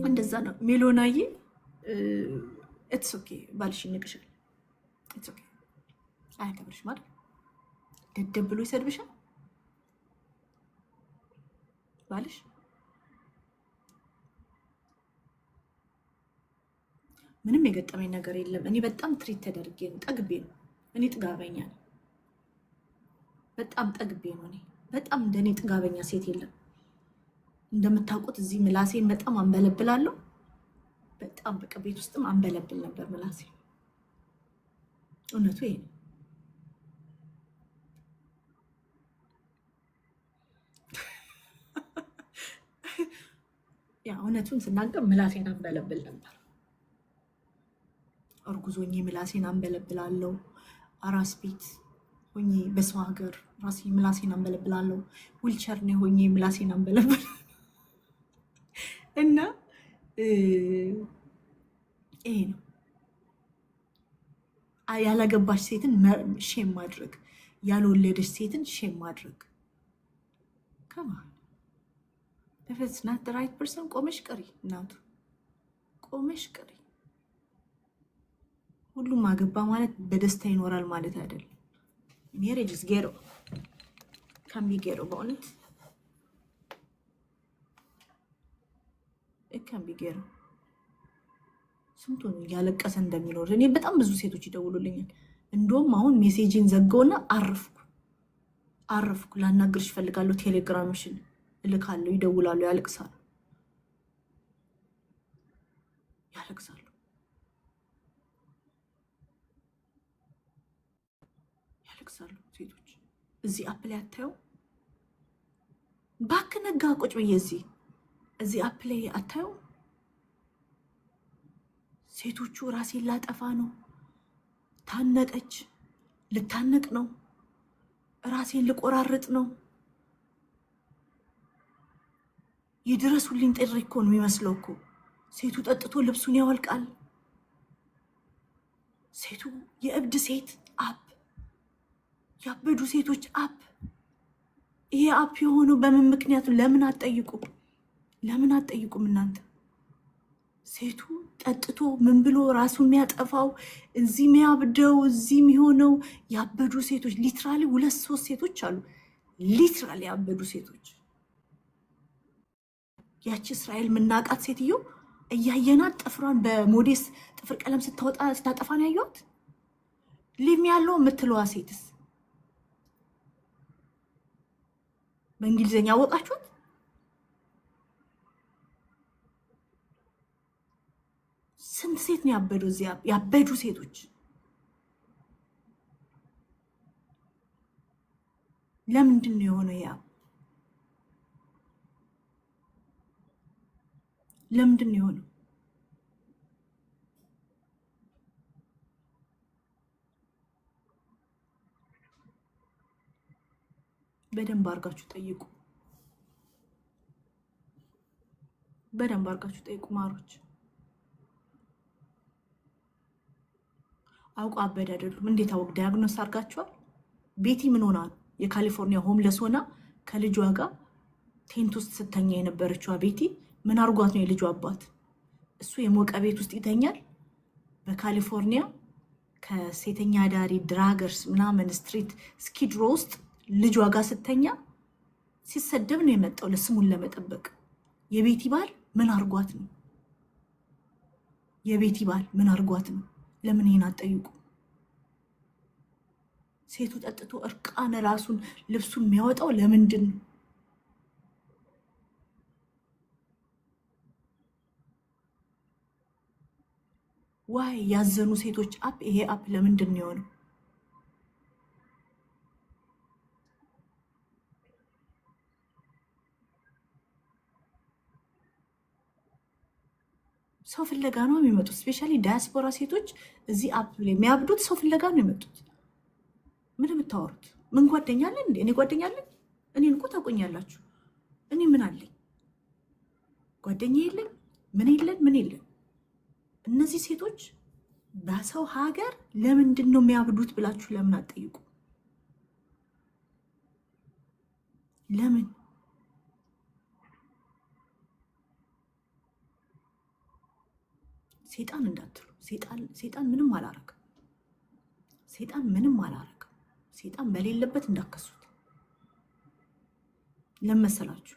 [SPEAKER 1] እንደዛ ነው ሜሎናዬ። ኢትስ ኦኬ ባልሽ ይንቅሻል። ኢትስ ኦኬ አያከብርሽ ማለት ደደብ ብሎ ይሰድብሻል ባልሽ። ምንም የገጠመኝ ነገር የለም። እኔ በጣም ትሪት ተደርጌ ነው። ጠግቤ ነው። እኔ ጥጋበኛ ነው። በጣም ጠግቤ ነው። እኔ በጣም እንደኔ ጥጋበኛ ሴት የለም። እንደምታውቁት እዚህ ምላሴን በጣም አንበለብላለሁ። በጣም በቃ ቤት ውስጥም አንበለብል ነበር ምላሴ። እውነቱ ይሄ ነው። ያ እውነቱን ስናገር ምላሴን አንበለብል ነበር። እርጉዞኜ ምላሴን አንበለብላለሁ። አራስ ቤት ሆኜ በሰው ሀገር ምላሴን አንበለብላለሁ። ዊልቸር ነው ሆኜ ምላሴን አንበለብል እና ይሄ ነው ያላገባሽ ሴትን ሼም ማድረግ፣ ያልወለደች ሴትን ሼም ማድረግ። ከማን if it's not the right person ቆመሽ ቅሪ እናቱ፣ ቆመሽ ቅሪ። ሁሉም አገባ ማለት በደስታ ይኖራል ማለት አይደለም። ሜሬጅ is ghetto can be ghetto በእውነት it can be ghetto። ስንቱን ያለቀሰ እንደሚኖር እኔ በጣም ብዙ ሴቶች ይደውሉልኛል። እንደውም አሁን ሜሴጅን ዘጋውና አረፍኩ። ላናግርሽ እፈልጋለሁ፣ ቴሌግራምሽን እልካለሁ። ይደውላሉ፣ ያለቅሳሉ ሴቶች። እዚህ አፕ ላይ አታየው? ባክ ነጋ ቁጭ ብዬ እዚህ አፕ ላይ አታየው? ሴቶቹ ራሴን ላጠፋ ነው፣ ታነቀች፣ ልታነቅ ነው፣ ራሴን ልቆራርጥ ነው። የድረሱልኝ ጥሪ እኮ ነው የሚመስለው እኮ። ሴቱ ጠጥቶ ልብሱን ያወልቃል። ሴቱ የእብድ ሴት አፕ፣ ያበዱ ሴቶች አፕ። ይሄ አፕ የሆነው በምን ምክንያቱ? ለምን አትጠይቁም እናንተ? ሴቱ ጠጥቶ ምን ብሎ ራሱ የሚያጠፋው እዚህ የሚያብደው እዚህ የሚሆነው ያበዱ ሴቶች ሊትራሊ 2-3 ሴቶች አሉ። ሊትራሊ ያበዱ ሴቶች። ያቺ እስራኤል ምናቃት ሴትዮ እያየናት ጥፍሯን በሞዴስ ጥፍር ቀለም ስታጠፋን ያየኋት። ሊም ያለው የምትለዋ ሴትስ በእንግሊዝኛ አወቃችሁት? ስንት ሴት ነው ያበዱ? እዚያ ያበዱ ሴቶች። ለምንድን ነው የሆነው? ለምንድን ነው የሆነው? በደንብ አድርጋችሁ ጠይቁ። በደንብ አድርጋችሁ ጠይቁ ማሮች። አውቃ አበድ አይደሉም። እንዴት አውቅ? ዳያግኖስ አድርጋችኋል? ቤቲ ምን ሆና ነው? የካሊፎርኒያ ሆምለስ ሆና ከልጇ ጋር ቴንት ውስጥ ስተኛ የነበረችዋ ቤቲ ምን አርጓት ነው? የልጇ አባት እሱ የሞቀ ቤት ውስጥ ይተኛል። በካሊፎርኒያ ከሴተኛ ዳሪ ድራገርስ ምናምን ስትሪት ስኪድሮ ውስጥ ልጇ ጋር ስተኛ ሲሰደብ ነው የመጣው ለስሙን ለመጠበቅ። የቤቲ ባል ምን አርጓት ነው? የቤቲ ባል ምን አርጓት ነው? ለምን ይሄን አትጠይቁ? ሴቱ ጠጥቶ እርቃነ ራሱን ልብሱን የሚያወጣው ለምንድን ነው? ዋይ ያዘኑ ሴቶች አፕ ይሄ አፕ ለምንድን ነው የሆነው? ሰው ፍለጋ ነው የሚመጡት። ስፔሻሊ ዳያስፖራ ሴቶች እዚህ አፕ ላይ የሚያብዱት ሰው ፍለጋ ነው የመጡት። ምን የምታወሩት? ምን ጓደኛ አለን እንዴ? እኔ ጓደኛ አለን? እኔን እኮ ታውቁኛላችሁ። እኔ ምን አለኝ? ጓደኛ የለኝ፣ ምን የለን፣ ምን የለን። እነዚህ ሴቶች በሰው ሀገር ለምንድን ነው የሚያብዱት ብላችሁ ለምን አትጠይቁ? ለምን? ሴጣን እንዳትሉ። ሴጣን ምንም አላረግም። ሴጣን ምንም አላረግም። ሴጣን በሌለበት እንዳከሱት ለመሰላችሁ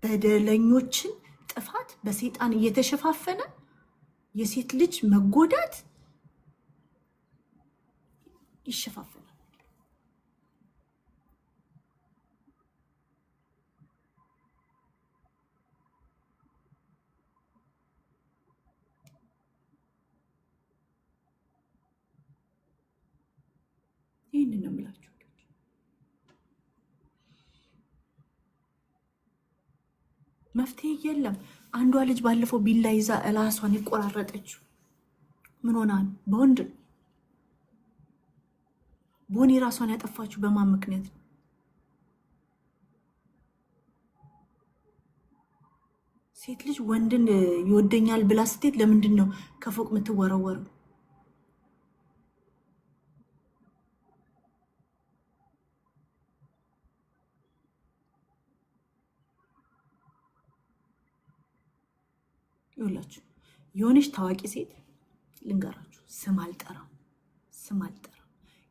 [SPEAKER 1] በደለኞችን ጥፋት በሴጣን እየተሸፋፈነ የሴት ልጅ መጎዳት ይሸፋፈናል። ይህንን ነው የምላችሁ። መፍትሄ የለም። አንዷ ልጅ ባለፈው ቢላ ይዛ እላሷን የቆራረጠችው ምን ሆና ነው? በወንድ ነው። ቦኒ ራሷን ያጠፋችው በማን ምክንያት ነው? ሴት ልጅ ወንድን ይወደኛል ብላ ስትሄድ ለምንድን ነው ከፎቅ የምትወረወረው? ይኸውላችሁ የሆነች ታዋቂ ሴት ልንገራችሁ፣ ስም አልጠራም።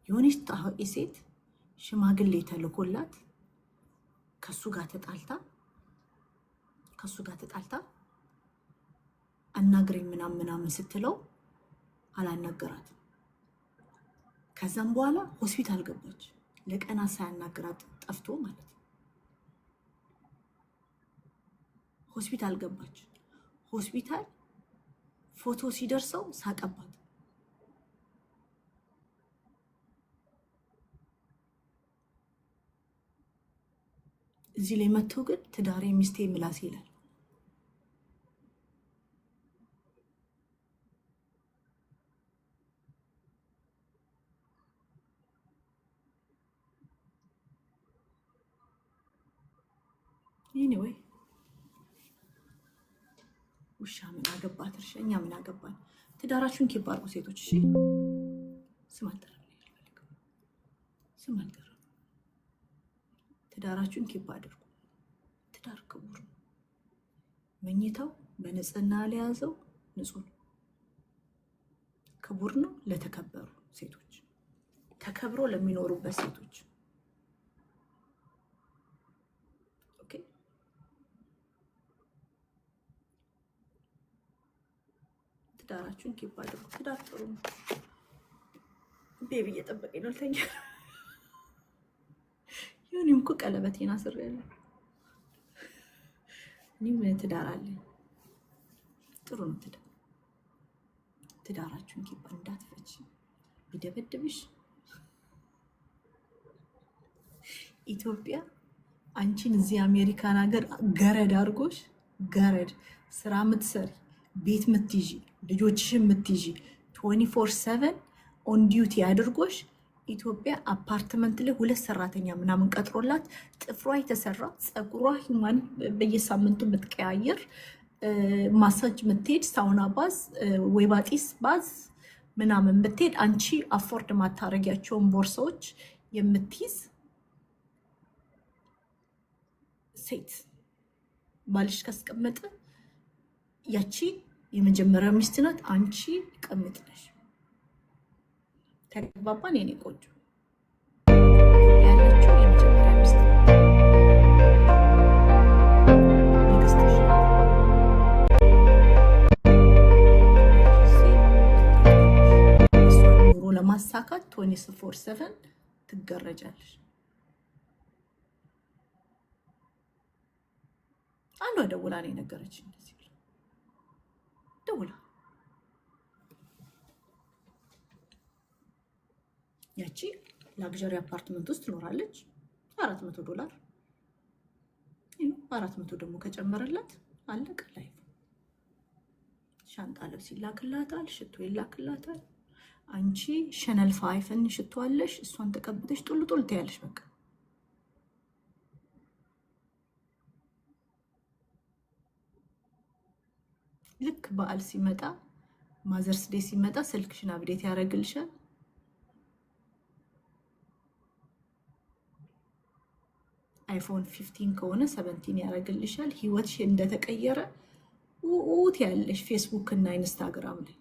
[SPEAKER 1] የሆነች ታዋቂ ሴት ሽማግሌ ተልኮላት ከሱ ጋር ተጣልታ አናግረኝ ምናምን ስትለው አላናገራትም። ከዛም በኋላ ሆስፒታል ገባች። ለቀናት ሳያናግራት ጠፍቶ ማለት ነው። ሆስፒታል ገባች። ሆስፒታል ፎቶ ሲደርሰው ሳቀባት። እዚህ ላይ መጥቶ ግን ትዳሬ ሚስቴ ምላስ ይላል። ኤኒዌይ ውሻ ምን አገባት? እኛ ምን አገባን? ትዳራችሁን ኪፕ አድርጉ ሴቶች። እሺ ስም አልጠራም። ትዳራችሁን ኪፕ አድርጉ። ትዳር ክቡር ነው። መኝታው በንጽህና ለያዘው ንጹህ ነው፣ ክቡር ነው። ለተከበሩ ሴቶች፣ ተከብሮ ለሚኖሩበት ሴቶች ትዳራችሁን ኪፕ አድርጉ። ትዳር ጥሩ ነው። ቤቢ እየጠበቀኝ ነው ልተኛ። እኔም እኮ ቀለበቴን አስሬያለሁ። እኔም ትዳር አለኝ። ጥሩ ነው ትዳር። ትዳራችሁን ኪፕ እንዳትፈች። ቢደበድብሽ ኢትዮጵያ አንቺን እዚህ አሜሪካን ሀገር ገረድ አድርጎሽ፣ ገረድ ስራ ምትሰሪ ቤት ምትይዢ ልጆችሽን ምትይዢ 24/7 ኦን ዲዩቲ አድርጎሽ ኢትዮጵያ አፓርትመንት ላይ 2 ሰራተኛ ምናምን ቀጥሮላት ጥፍሯ የተሰራ ፀጉሯ ሂማን በየሳምንቱ የምትቀያየር ማሳጅ ምትሄድ ሳውና ባዝ ወይባጢስ ባዝ ምናምን ምትሄድ አንቺ አፎርድ ማታረጊያቸውን ቦርሳዎች የምትይዝ ሴት ባልሽ ካስቀመጠ ያቺ የመጀመሪያ ሚስት ናት። አንቺ ቀምጥ ነሽ። ተግባባን? የኔ ቆንጆ ያለችው የመጀመሪያ ሚስት ናት። ንግስትሽ እሷን ኑሮ ለማሳካት 24/7 ትገረጃለሽ። አንዷ ደውላ ነው የነገረችኝ። እንደዚህ ደውላ ያቺ ላግዠሪ አፓርትመንት ውስጥ ትኖራለች። $400 400 ደግሞ ከጨመረላት አለቀ ላይፍ። ሻንጣ ልብስ ይላክላታል፣ ሽቶ ይላክላታል። አንቺ ሸነል ፋይፍን ሽቶ አለሽ፣ እሷን ተቀብተሽ ጡል ጡል ትያለሽ። በቃ ልክ በዓል ሲመጣ ማዘርስ ዴይ ሲመጣ ስልክሽን አብዴት ያደርግልሻል። አይፎን 15 ከሆነ 17 ያደርግልሻል። ህይወትሽ እንደተቀየረ ውት ያለሽ ፌስቡክ እና ኢንስታግራም ላይ።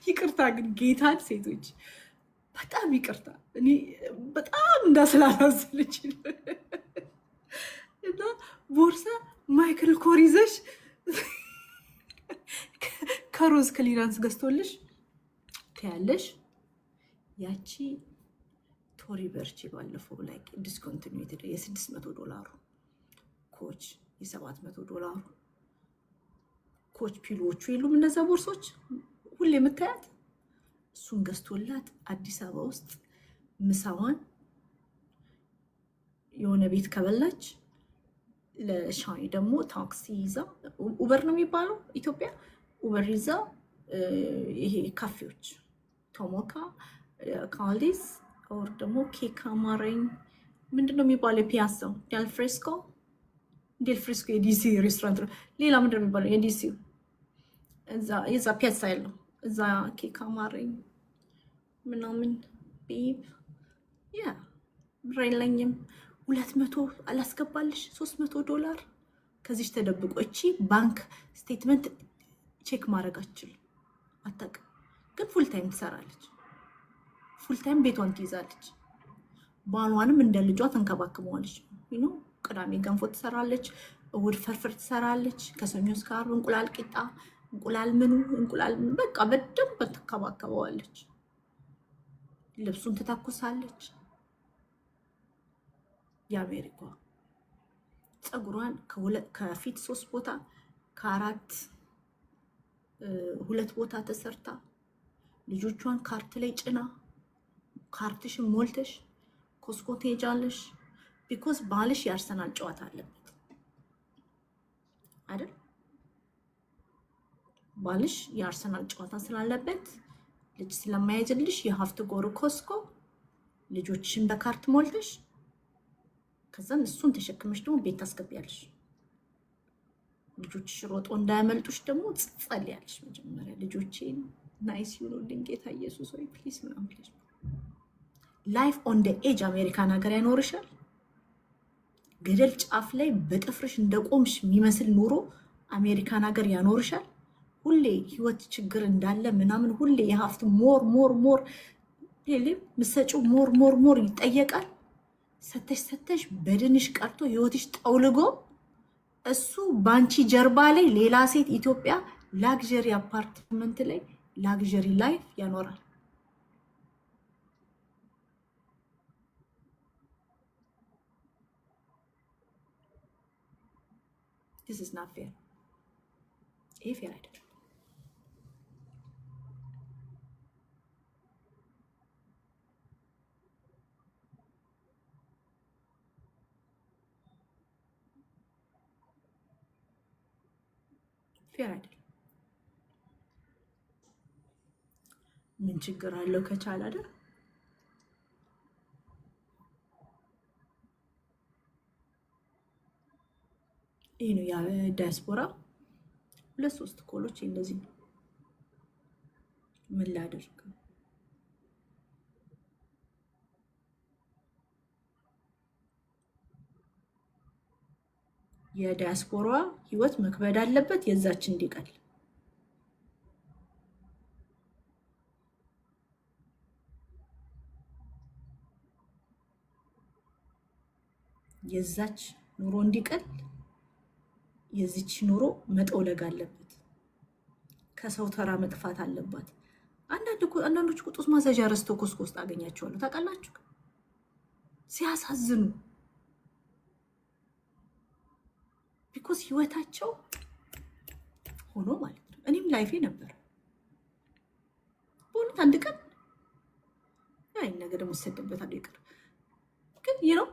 [SPEAKER 1] ይቅርታ ግን ጌታን ሴቶች በጣም ይቅርታ፣ እኔ በጣም እንዳስላላዝልች እና ቦርሳ ማይክል ኮር ይዘሽ ከሮዝ ክሊራንስ ገዝቶልሽ ትያለሽ። ያቺ ቶሪ በርቺ ባለፈው ላይ ዲስኮንቲኒዩትድ $600 ኮች $700 ኮች ፒሎዎቹ የሉም እነዛ ቦርሶች ሁሌ የምታያት እሱን ገዝቶላት አዲስ አበባ ውስጥ ምሳዋን የሆነ ቤት ከበላች ለሻይ ደግሞ ታክሲ ይዛ ኡበር ነው የሚባለው ኢትዮጵያ ኡበር ይዛ ይሄ ካፌዎች ቶሞካ ካልዲስ ኦር ደግሞ ኬክ አማረኝ ምንድነው የሚባለው የፒያሳው ዴልፍሬስኮ የዲሲ ሬስቶራንት ነው። ሌላ ምንድነው የሚባለው የዲሲ እዛ ፒያሳ ያለው እዛ ኬክ አማረኝ ምናምን ቤብ ያ ብር የለኝም 200 አላስገባልሽ $300 ከዚች ተደብቆ እቺ ባንክ ስቴትመንት ቼክ ማድረግ አታውቅም፣ ግን ፉል ታይም ትሰራለች። ፉል ታይም ቤቷን ትይዛለች። ባሏንም እንደ ልጇ ተንከባክበዋለች። ቅዳሜ ገንፎ ትሰራለች፣ እሑድ ፍርፍር ትሰራለች፣ ከሰኞ እስከ ዓርብ እንቁላል ቂጣ፣ እንቁላል በቃ በደንብ ትንከባከበዋለች። ልብሱን ትተኩሳለች። የአሜሪካ ፀጉሯን ከፊት 3 ቦታ ከአራት 2 ቦታ ተሰርታ ልጆቿን ካርት ላይ ጭና ካርትሽን ሞልተሽ ኮስኮ ትሄጃለሽ። ቢኮዝ ባልሽ የአርሰናል ጨዋታ አለበት አይደል? ባልሽ የአርሰናል ጨዋታ ስላለበት ልጅ ስለማይዝልሽ የሀፍት ጎሩ ኮስኮ ልጆችሽን በካርት ሞልተሽ ከዛም እሱን ተሸክመሽ ደግሞ ቤት ታስገቢያለሽ። ልጆችሽ ሮጦ እንዳያመልጡሽ ደግሞ ትጸልያለሽ። መጀመሪያ ልጆቼን ናይስ ይሁኑልኝ ጌታ ኢየሱስ ሆይ ፕሊዝ ምናምን ብለሽ ላይፍ ኦን ደ ኤጅ አሜሪካን ሀገር ያኖርሻል። ገደል ጫፍ ላይ በጥፍርሽ እንደቆምሽ የሚመስል ኑሮ አሜሪካን ሀገር ያኖርሻል። ሁሌ ህይወት ችግር እንዳለ ምናምን ሁሌ የሀፍት ሞር ምሰጪው ሞር ይጠየቃል። ሰተሽ በድንሽ ቀርቶ ህይወትሽ ጠውልጎ እሱ ባንቺ ጀርባ ላይ ሌላ ሴት ኢትዮጵያ ላግዠሪ አፓርትመንት ላይ ላግዠሪ ላይፍ ያኖራል። This is not fair. ይሄ ፌር አይደለም። ፌር አይደለም። ምን ችግር አለው ከቻለ አይደል? ይሄ ነው የዳያስፖራ 2-3 ኮሎች እንደዚህ ነው። ምን ላድርግ? የዳያስፖራ ህይወት መክበድ አለበት፣ የዛች እንዲቀል የዛች ኑሮ እንዲቀል የዚች ኑሮ መጠውለግ አለበት። ከሰው ተራ መጥፋት አለባት። አንዳንዶች ጡት ማሳዣ ረስተው ኮስኮ ውስጥ አገኛቸዋለሁ። ታውቃላችሁ? ሲያሳዝኑ ቢኮዝ ህይወታቸው ሆኖ ማለት ነው። እኔም ላይፌ ነበር በእውነት አንድ ቀን አይ ነገር ደግሞ ሰደበታለሁ ይቅር ግን ነው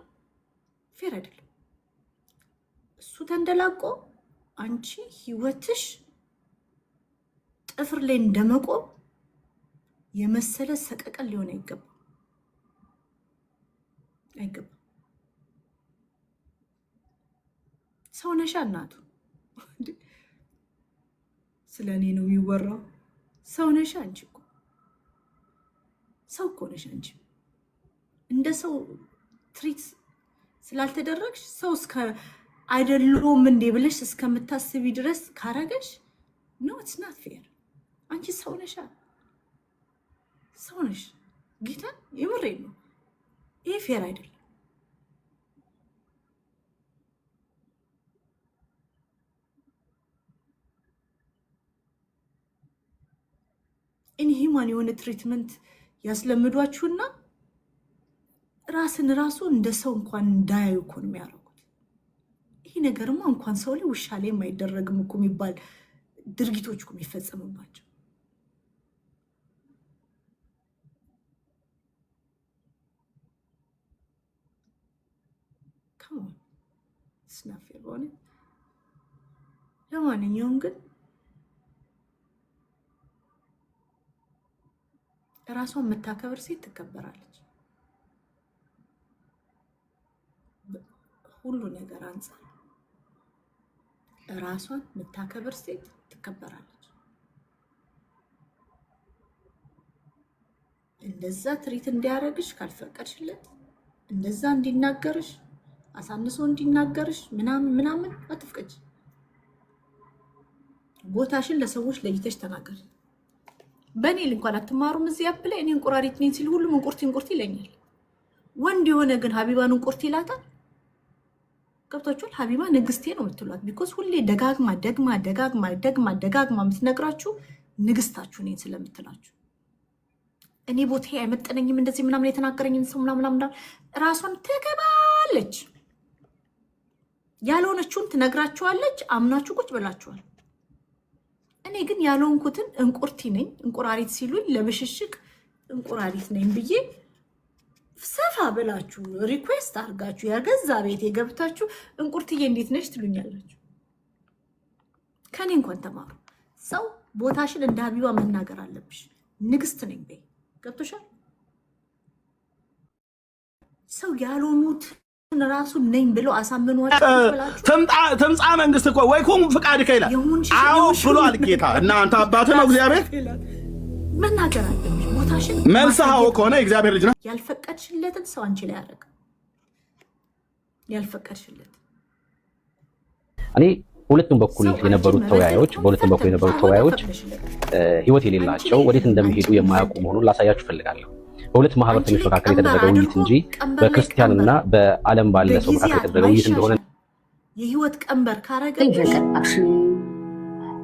[SPEAKER 1] ፌር አይደለም። እሱ ተንደላቆ አንቺ ህይወትሽ ጥፍር ላይ እንደመቆም የመሰለ ሰቀቀን ሊሆን አይገባም። ሰው ነሻ እናቱ ስለኔ ነው የሚወራው። ሰው ነሻ አንቺ እኮ ሰው እኮ ነሽ አንቺ። እንደ ሰው ትሪት ስላልተደረግሽ ሰው እስከ አይደለም እንዴ ብለሽ እስከምታስቢ ድረስ ካረገሽ ኖ ኢትስ ናት ፌር። አንቺ ሰው ነሽ ሰው ነሽ። ጌታ የምሬን ነው። ይሄ ፌር አይደለም። ኢንሂማን የሆነ ትሪትመንት ያስለምዷችሁና ራስን ራሱ እንደ ሰው እንኳን እንዳያዩ እኮ ነው የሚያደርጉት። ይሄ ነገርማ እንኳን ሰው ላይ ውሻ ላይ የማይደረግም እኮ የሚባል ድርጊቶች እኮ የሚፈጸምባቸው። ከሞን ስናፌር ሆነ። ለማንኛውም ግን ራሷን የምታከብር ሴት ትከበራለች። ሁሉ ነገር አንፃር ራሷን የምታከብር ሴት ትከበራለች። እንደዛ ትሪት እንዲያደርግሽ ካልፈቀድሽለት፣ እንደዛ እንዲናገርሽ አሳንሶ እንዲናገርሽ ምናምን አትፍቀጅ። ቦታሽን ለሰዎች ለይተሽ ተናገር። በእኔ እንኳን አትማሩም እዚህ አፕ ላይ እኔ እንቁራሪት ነኝ ሲል ሁሉም እንቁርቲ ይለኛል። ወንድ የሆነ ግን ሀቢባን እንቁርቲ ይላታል። ገብቷችኋል? ሀቢባ ንግስቴ ነው የምትሏት ቢኮዝ ሁሌ ደጋግማ የምትነግራችሁ ንግስታችሁ ነኝ ስለምትላችሁ። እኔ ቦታ አይመጠነኝም እንደዚህ ምናምን የተናገረኝን ሰው ምናምን ራሷን ትገባለች። ያልሆነችውን ትነግራችኋለች። አምናችሁ ቁጭ ብላችኋል። እኔ ግን ያልሆንኩትን እንቁርቲ ነኝ እንቁራሪት ሲሉኝ ለብሽሽቅ እንቁራሪት ነኝ ብዬ ሰፋ ብላችሁ ሪኩዌስት አድርጋችሁ የገዛ ቤት የገብታችሁ እንቁርትዬ እንዴት ነሽ ትሉኛላችሁ። ከኔ እንኳን ተማሩ። ሰው ቦታሽን እንደ ሀቢባ መናገር አለብሽ። ንግስት ነኝ በይ። ገብቶሻል? ሰው ያልሆኑት ራሱ ነኝ ብሎ አሳምኗችሁ
[SPEAKER 3] ትምጣ መንግስት እኮ ወይኩም ፍቃድ ከይላል። አዎ ብሏል ጌታ። እናንተ አባት ነው እግዚአብሔር
[SPEAKER 1] መናገር አለብሽ ቦታሽን።
[SPEAKER 3] መልሰሃው ከሆነ እግዚአብሔር ልጅ ነው።
[SPEAKER 1] ያልፈቀድሽለትን ሰው አንቺ ላይ ያደረገ ያልፈቀድሽለት
[SPEAKER 4] እኔ በሁለቱም በኩል የነበሩት ተወያዮች ህይወት የሌላቸው ወዴት እንደሚሄዱ የማያውቁ መሆኑን ላሳያችሁ ፈልጋለሁ። በሁለት ማህበረተኞች መካከል የተደረገ ውይይት እንጂ በክርስቲያንና በዓለም ባለ ሰው መካከል የተደረገ ውይይት እንደሆነ
[SPEAKER 1] የህይወት ቀንበር ካረገ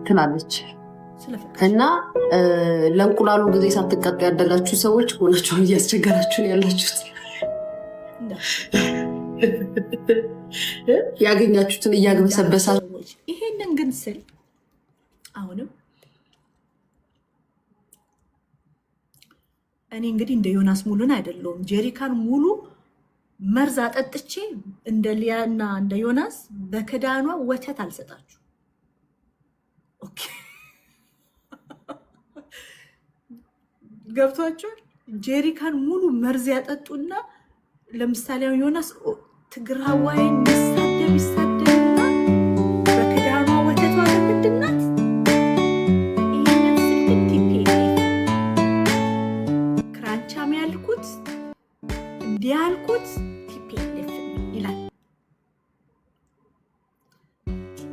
[SPEAKER 5] ትላለች እና ለእንቁላሉ ጊዜ ሳትቀጡ ያደላችሁ ሰዎች ሆናችሁን እያስቸገራችሁን ያላችሁት ያገኛችሁትን እያግበሰበሳችሁ።
[SPEAKER 1] ይሄንን ግን ስል አሁንም እኔ እንግዲህ እንደ ዮናስ ሙሉን አይደለሁም። ጀሪካን ሙሉ መርዝ አጠጥቼ እንደ ሊያና እንደ ዮናስ በክዳኗ ወተት አልሰጣችሁ። ኦኬ ገብቷችኋል? ጀሪካን ሙሉ መርዝ ያጠጡና ለምሳሌ ዮናስ ትግራዋይን ይሳደብና በክዳኗ ወተቷ ምንድናት? ይህንን ስልክ ክራንቻም ያልኩት እንዲህ ያልኩት ቲፒኤልኤፍ ይላል።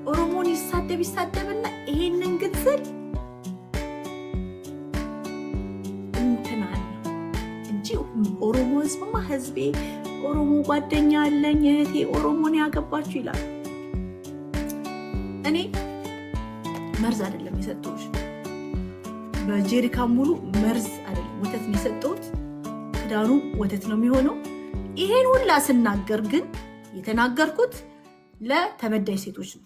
[SPEAKER 1] ኦሮሞን ይሳደብና ይሄንን ግን ስል ኦሮሞ ህዝብማ ህዝቤ ኦሮሞ ጓደኛ አለኝ እህቴ ኦሮሞን ያገባችሁ ይላል። እኔ መርዝ አይደለም የሰጠሁሽ በጀሪካን ሙሉ መርዝ አይደለም ወተት ነው የሰጠሁት። ክዳኑ ወተት ነው የሚሆነው። ይሄን ሁላ ስናገር ግን የተናገርኩት ለተበዳይ ሴቶች ነው።